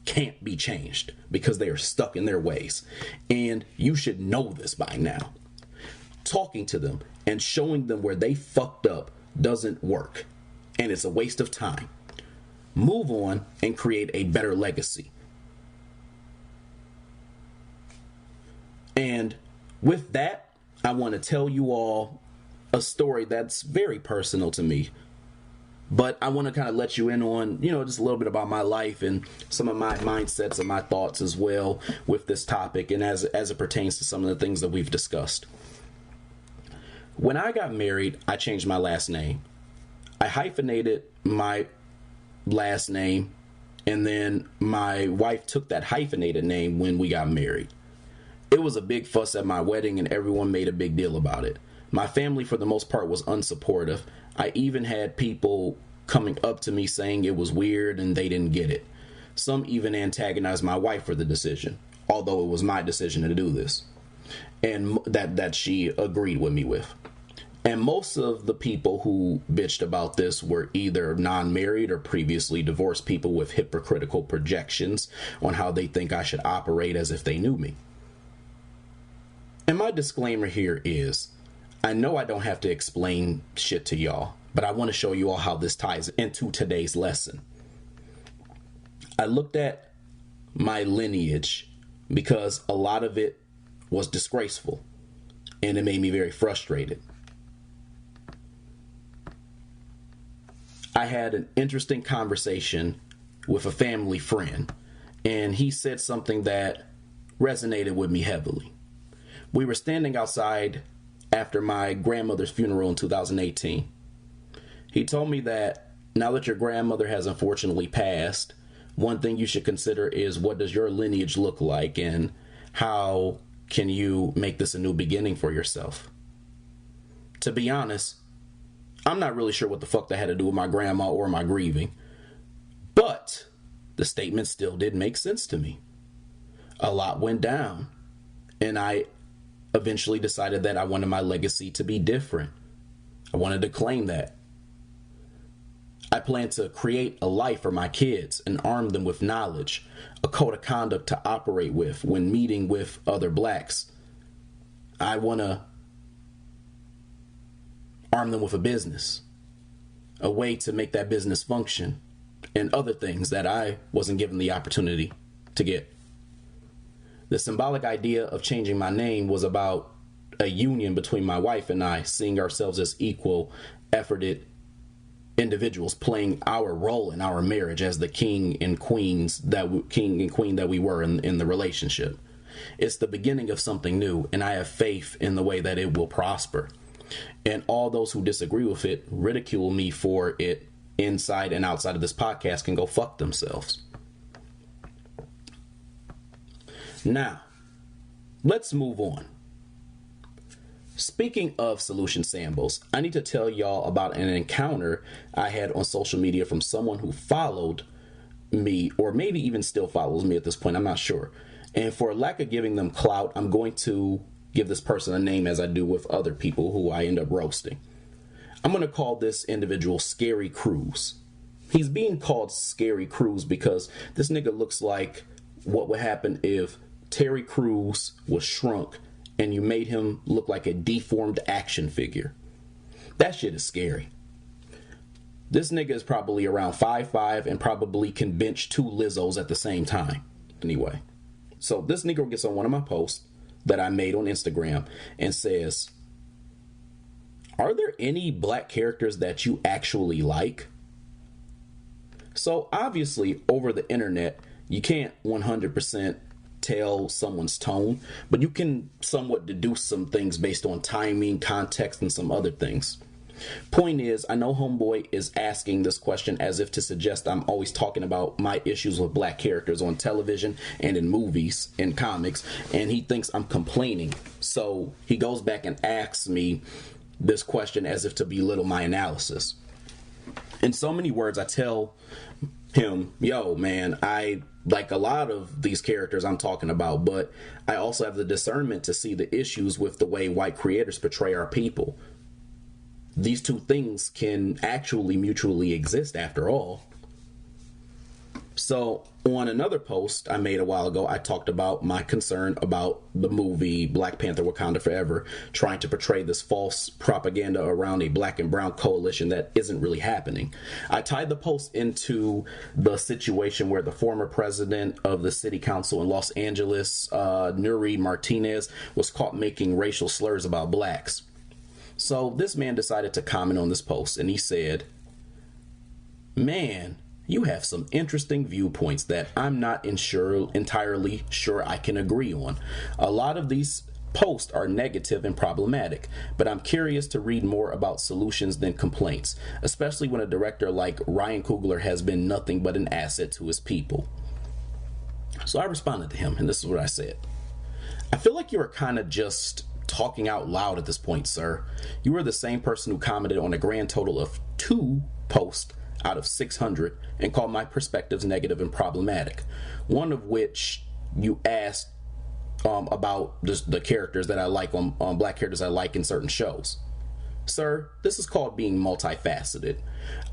can't be changed because they are stuck in their ways, and you should know this by now. Talking to them and showing them where they fucked up doesn't work, and it's a waste of time. Move on and create a better legacy. And with that, I want to tell you all a story that's very personal to me, but I want to kind of let you in on, just a little bit about my life and some of my mindsets and my thoughts as well with this topic, and as it pertains to some of the things that we've discussed. When I got married, I changed my last name. I hyphenated my last name, and then my wife took that hyphenated name when we got married. It was a big fuss at my wedding, and everyone made a big deal about it. My family, for the most part, was unsupportive. I even had people coming up to me saying it was weird and they didn't get it. Some even antagonized my wife for the decision, although it was my decision to do this, and that she agreed with me with. And most of the people who bitched about this were either non-married or previously divorced people with hypocritical projections on how they think I should operate as if they knew me. And my disclaimer here is, I know I don't have to explain shit to y'all, but I want to show you all how this ties into today's lesson. I looked at my lineage because a lot of it was disgraceful, and it made me very frustrated. I had an interesting conversation with a family friend, and he said something that resonated with me heavily. We were standing outside after my grandmother's funeral in 2018. He told me that now that your grandmother has unfortunately passed, one thing you should consider is, what does your lineage look like, and how can you make this a new beginning for yourself? To be honest, I'm not really sure what the fuck that had to do with my grandma or my grieving, but the statement still did make sense to me. A lot went down, and I eventually decided that I wanted my legacy to be different. I wanted to claim that. I plan to create a life for my kids and arm them with knowledge, a code of conduct to operate with when meeting with other blacks. I want to arm them with a business, a way to make that business function, and other things that I wasn't given the opportunity to get. The symbolic idea of changing my name was about a union between my wife and I, seeing ourselves as equal, efforted individuals playing our role in our marriage as the king and queen that we were in the relationship. It's the beginning of something new, and I have faith in the way that it will prosper. And all those who disagree with it, ridicule me for it, inside and outside of this podcast, can go fuck themselves. Now, let's move on. Speaking of solution samples, I need to tell y'all about an encounter I had on social media from someone who followed me, or maybe even still follows me at this point, I'm not sure. And for lack of giving them clout, I'm going to give this person a name, as I do with other people who I end up roasting. I'm going to call this individual Scary Cruz. He's being called Scary Cruz because this nigga looks like what would happen if Terry Crews was shrunk and you made him look like a deformed action figure. That shit is scary. This nigga is probably around 5'5" and probably can bench 2 Lizzos at the same time. Anyway, so this nigga gets on one of my posts that I made on Instagram and says, "Are there any black characters that you actually like?" So obviously over the internet, you can't 100% tell someone's tone, but you can somewhat deduce some things based on timing, context, and some other things. Point is, I know homeboy is asking this question as if to suggest I'm always talking about my issues with black characters on television and in movies and comics, and he thinks I'm complaining. So he goes back and asks me this question as if to belittle my analysis. In so many words, I tell him, yo, man, I like a lot of these characters I'm talking about, but I also have the discernment to see the issues with the way white creators portray our people. These two things can actually mutually exist after all. So on another post I made a while ago, I talked about my concern about the movie Black Panther Wakanda Forever trying to portray this false propaganda around a black and brown coalition that isn't really happening. I tied the post into the situation where the former president of the city council in Los Angeles, Nuri Martinez, was caught making racial slurs about blacks. So this man decided to comment on this post, and he said, "Man, you have some interesting viewpoints that I'm not entirely sure I can agree on. A lot of these posts are negative and problematic, but I'm curious to read more about solutions than complaints, especially when a director like Ryan Coogler has been nothing but an asset to his people." So I responded to him, and this is what I said. "I feel like you are kind of just talking out loud at this point, sir. You are the same person who commented on a grand total of 2 posts out of 600 and called my perspectives negative and problematic. One of which you asked about the characters that I like on black characters I like in certain shows. Sir, this is called being multifaceted.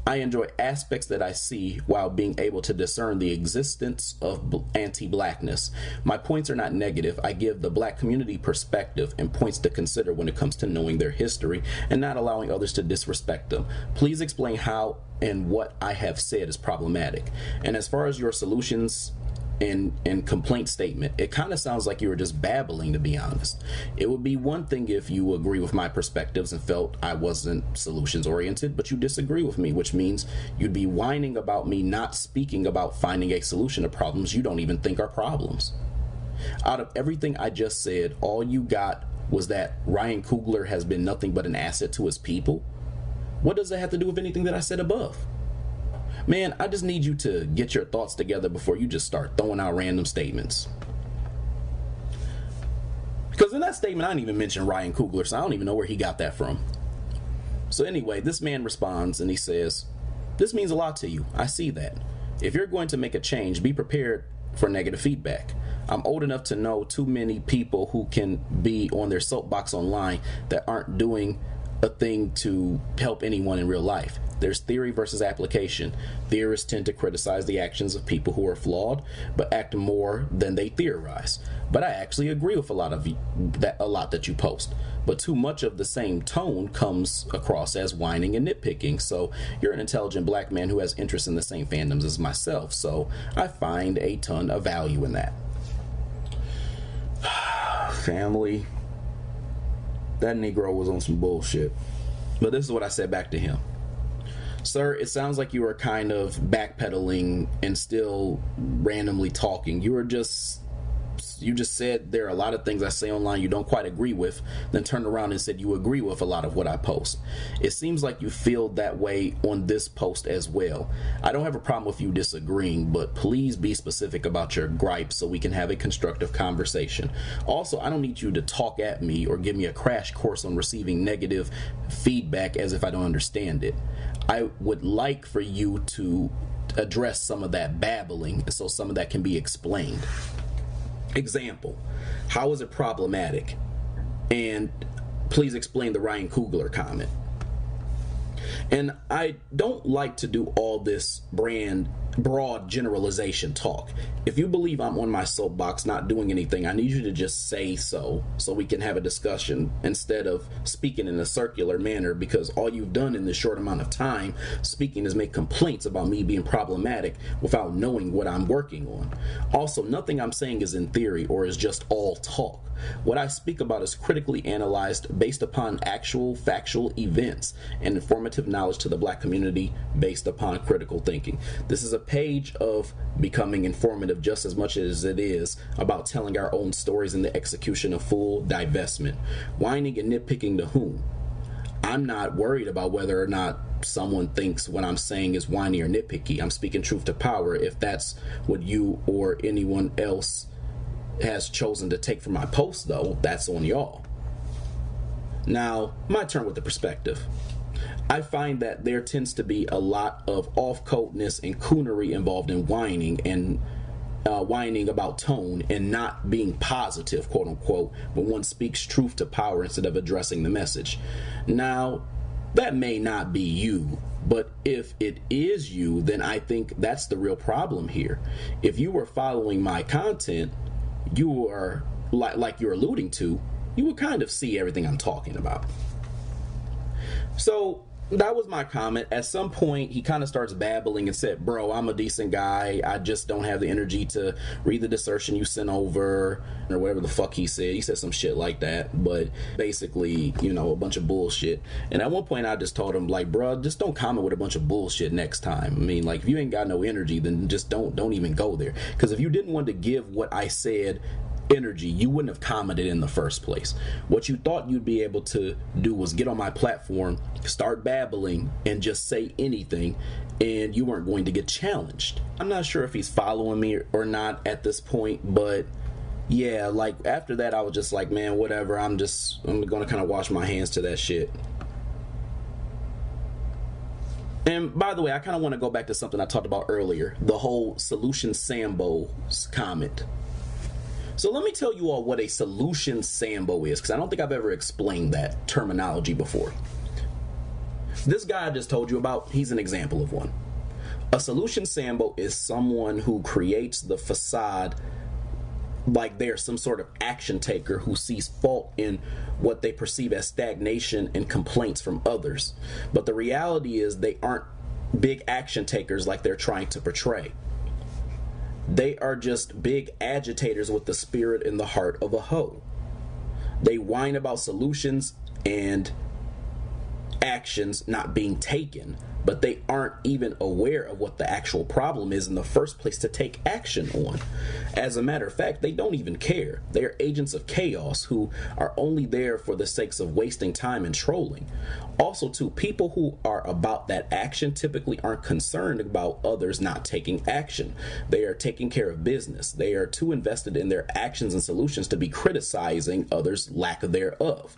I enjoy aspects that I see while being able to discern the existence of anti-blackness. My points are not negative. I give the black community perspective and points to consider when it comes to knowing their history and not allowing others to disrespect them. Please explain how and what I have said is problematic. And as far as your solutions and complaint statement, it kind of sounds like you were just babbling, to be honest. It would be one thing if you agree with my perspectives and felt I wasn't solutions oriented, but you disagree with me, which means you'd be whining about me not speaking about finding a solution to problems you don't even think are problems. Out of everything I just said, all you got was that Ryan Coogler has been nothing but an asset to his people. What does that have to do with anything that I said above? Man, I just need you to get your thoughts together before you just start throwing out random statements. Because in that statement, I didn't even mention Ryan Coogler, so I don't even know where he got that from. So anyway, this man responds and he says, "This means a lot to you. I see that. If you're going to make a change, be prepared for negative feedback. I'm old enough to know too many people who can be on their soapbox online that aren't doing a thing to help anyone in real life. There's theory versus application. Theorists tend to criticize the actions of people who are flawed, but act more than they theorize. But I actually agree with a lot that you post. But too much of the same tone comes across as whining and nitpicking. So you're an intelligent black man who has interest in the same fandoms as myself. So I find a ton of value in that." Family, that Negro was on some bullshit. But this is what I said back to him. "Sir, it sounds like you were kind of backpedaling and still randomly talking. You just said there are a lot of things I say online you don't quite agree with, then turned around and said you agree with a lot of what I post. It seems like you feel that way on this post as well. I don't have a problem with you disagreeing, but please be specific about your gripes so we can have a constructive conversation. Also, I don't need you to talk at me or give me a crash course on receiving negative feedback as if I don't understand it. I would like for you to address some of that babbling so some of that can be explained. Example, how is it problematic? And please explain the Ryan Coogler comment." And I don't like to do all this broad generalization talk. If you believe I'm on my soapbox not doing anything, I need you to just say so we can have a discussion instead of speaking in a circular manner, because all you've done in this short amount of time speaking is make complaints about me being problematic without knowing what I'm working on. Also, nothing I'm saying is in theory or is just all talk. What I speak about is critically analyzed based upon actual factual events and informative knowledge to the black community based upon critical thinking. This is a page of becoming informative just as much as it is about telling our own stories in the execution of full divestment. Whining and nitpicking to whom? I'm not worried about whether or not someone thinks what I'm saying is whiny or nitpicky. I'm speaking truth to power. If that's what you or anyone else has chosen to take from my post, though, that's on y'all. Now, my turn with the perspective. I find that there tends to be a lot of off-codeness and coonery involved in whining and whining about tone and not being positive, quote unquote, when one speaks truth to power instead of addressing the message. Now, that may not be you, but if it is you, then I think that's the real problem here. If you were following my content, you are, like you're alluding to, you would kind of see everything I'm talking about. So that was my comment. At some point, he kind of starts babbling and said, "Bro, I'm a decent guy. I just don't have the energy to read the dissertation you sent over," or whatever the fuck he said. He said some shit like that, but basically, a bunch of bullshit. And at one point, I just told him, like, bro, just don't comment with a bunch of bullshit next time. I mean, like, if you ain't got no energy, then just don't even go there. Because if you didn't want to give what I said energy, you wouldn't have commented in the first place. What you thought you'd be able to do was get on my platform, start babbling, and just say anything, and you weren't going to get challenged. I'm not sure if he's following me or not at this point, but yeah, like after that I was just like, man, whatever, I'm gonna kind of wash my hands to that shit. And by the way, I kind of want to go back to something I talked about earlier, the whole Solution Sambo's comment. So let me tell you all what a Solution Sambo is, because I don't think I've ever explained that terminology before. This guy I just told you about, he's an example of one. A solution sambo is someone who creates the facade like they're some sort of action taker who sees fault in what they perceive as stagnation and complaints from others. But the reality is they aren't big action takers like they're trying to portray. They are just big agitators with the spirit and the heart of a hoe. They whine about solutions and actions not being taken, but they aren't even aware of what the actual problem is in the first place to take action on. As a matter of fact, they don't even care. They are agents of chaos who are only there for the sakes of wasting time and trolling. Also, too, people who are about that action typically aren't concerned about others not taking action. They are taking care of business. They are too invested in their actions and solutions to be criticizing others' lack thereof.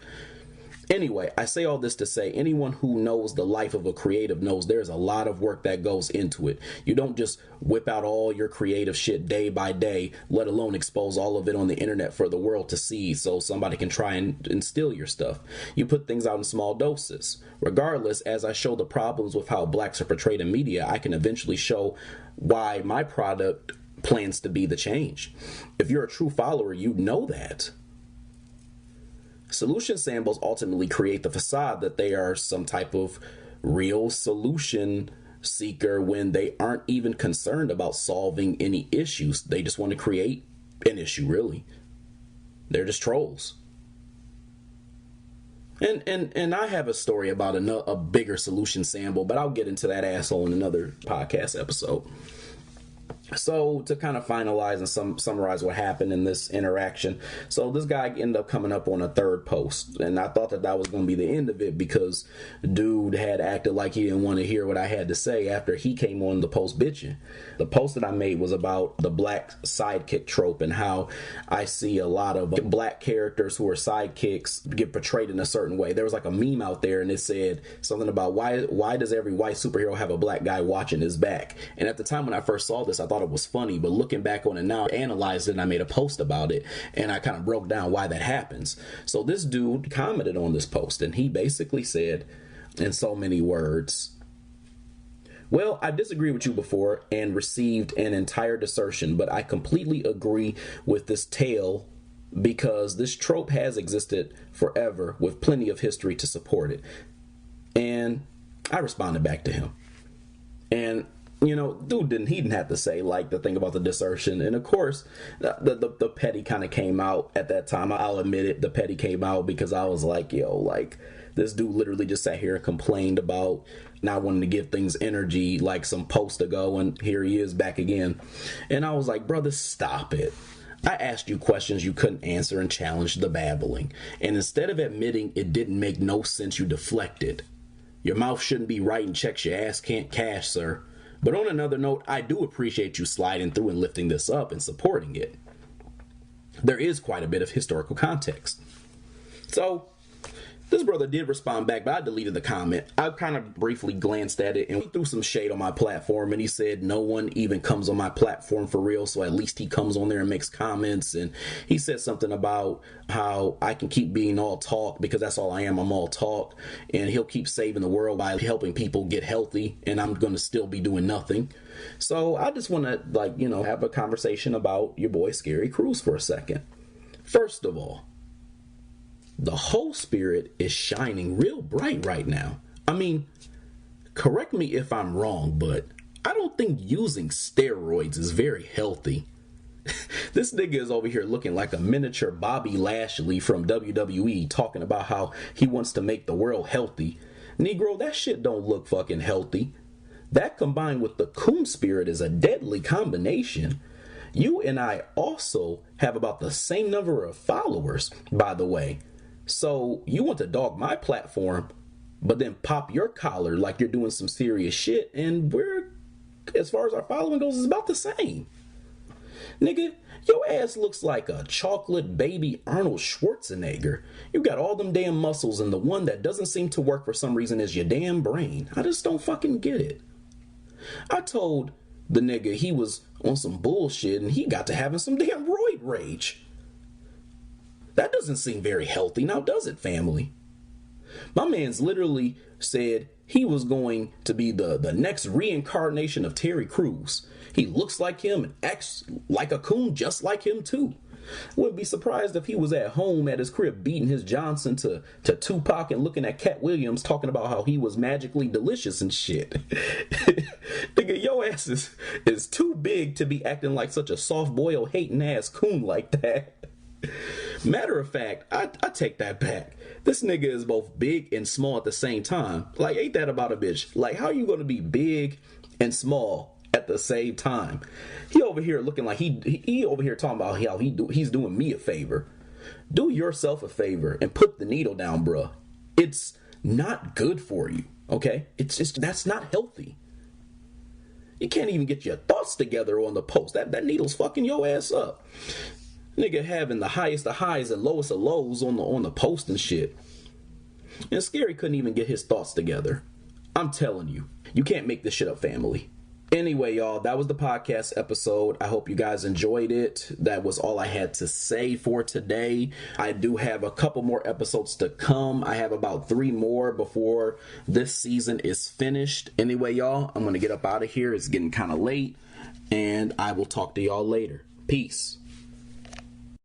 Anyway, I say all this to say anyone who knows the life of a creative knows there's a lot of work that goes into it. You don't just whip out all your creative shit day by day, let alone expose all of it on the internet for the world to see so somebody can try and steal your stuff. You put things out in small doses. Regardless, as I show the problems with how blacks are portrayed in media, I can eventually show why my product plans to be the change. If you're a true follower, you know that. Solution sambos ultimately create the facade that they are some type of real solution seeker when they aren't even concerned about solving any issues. They just want to create an issue, really. They're just trolls. And I have a story about a bigger solution sambo, but I'll get into that asshole in another podcast episode. So to kind of finalize and summarize what happened in this interaction, so this guy ended up coming up on a third post, and I thought that was going to be the end of it because dude had acted like he didn't want to hear what I had to say after he came on the post bitching. The post that I made was about the black sidekick trope and how I see a lot of black characters who are sidekicks get portrayed in a certain way. There was like a meme out there and it said something about why does every white superhero have a black guy watching his back? And at the time when I first saw this, I thought it was funny, but looking back on it now, I analyzed it and I made a post about it and I kind of broke down why that happens. So this dude commented on this post and he basically said in so many words, well, I disagree with you before and received an entire desertion, but I completely agree with this tale because this trope has existed forever with plenty of history to support it. And I responded back to him. And you know, dude didn't have to say like the thing about the desertion. And of course, the petty kind of came out at that time. I'll admit it. The petty came out because I was like, yo, like this dude literally just sat here and complained about not wanting to give things energy like some post ago. And here he is back again. And I was like, brother, stop it. I asked you questions you couldn't answer and challenged the babbling. And instead of admitting it didn't make no sense, you deflected. Your mouth shouldn't be writing checks your ass can't cash, sir. But on another note, I do appreciate you sliding through and lifting this up and supporting it. There is quite a bit of historical context. So this brother did respond back, but I deleted the comment. I kind of briefly glanced at it and he threw some shade on my platform and he said no one even comes on my platform for real, so at least he comes on there and makes comments. And he said something about how I can keep being all talk because that's all I am. I'm all talk, and he'll keep saving the world by helping people get healthy, and I'm going to still be doing nothing. So I just want to have a conversation about your boy Scary Cruz for a second. First of all, the whole spirit is shining real bright right now. I mean, correct me if I'm wrong, but I don't think using steroids is very healthy. This nigga is over here looking like a miniature Bobby Lashley from WWE talking about how he wants to make the world healthy. Negro, that shit don't look fucking healthy. That combined with the coon spirit is a deadly combination. You and I also have about the same number of followers, by the way. So you want to dog my platform, but then pop your collar like you're doing some serious shit, and we're, as far as our following goes, is about the same. Nigga, your ass looks like a chocolate baby Arnold Schwarzenegger. You got all them damn muscles, and the one that doesn't seem to work for some reason is your damn brain. I just don't fucking get it. I told the nigga he was on some bullshit, and he got to having some damn roid rage. That doesn't seem very healthy now, does it, family? My man's literally said he was going to be the next reincarnation of Terry Crews. He looks like him and acts like a coon just like him too. Wouldn't be surprised if he was at home at his crib beating his Johnson to Tupac and looking at Cat Williams talking about how he was magically delicious and shit. Nigga, your ass is too big to be acting like such a soft-boiled hating ass coon like that. Matter of fact, I take that back. This nigga is both big and small at the same time. Like, ain't that about a bitch? Like, how are you gonna be big and small at the same time? He over here looking like he over here talking about how he's doing me a favor. Do yourself a favor and put the needle down, bruh. It's not good for you, okay? It's just, that's not healthy. You can't even get your thoughts together on the post. That needle's fucking your ass up. Nigga having the highest of highs and lowest of lows on the post and shit. And Scary couldn't even get his thoughts together. I'm telling you, you can't make this shit up, family. Anyway, y'all, that was the podcast episode. I hope you guys enjoyed it. That was all I had to say for today. I do have a couple more episodes to come. I have about 3 more before this season is finished. Anyway, y'all, I'm going to get up out of here. It's getting kind of late, and I will talk to y'all later. Peace.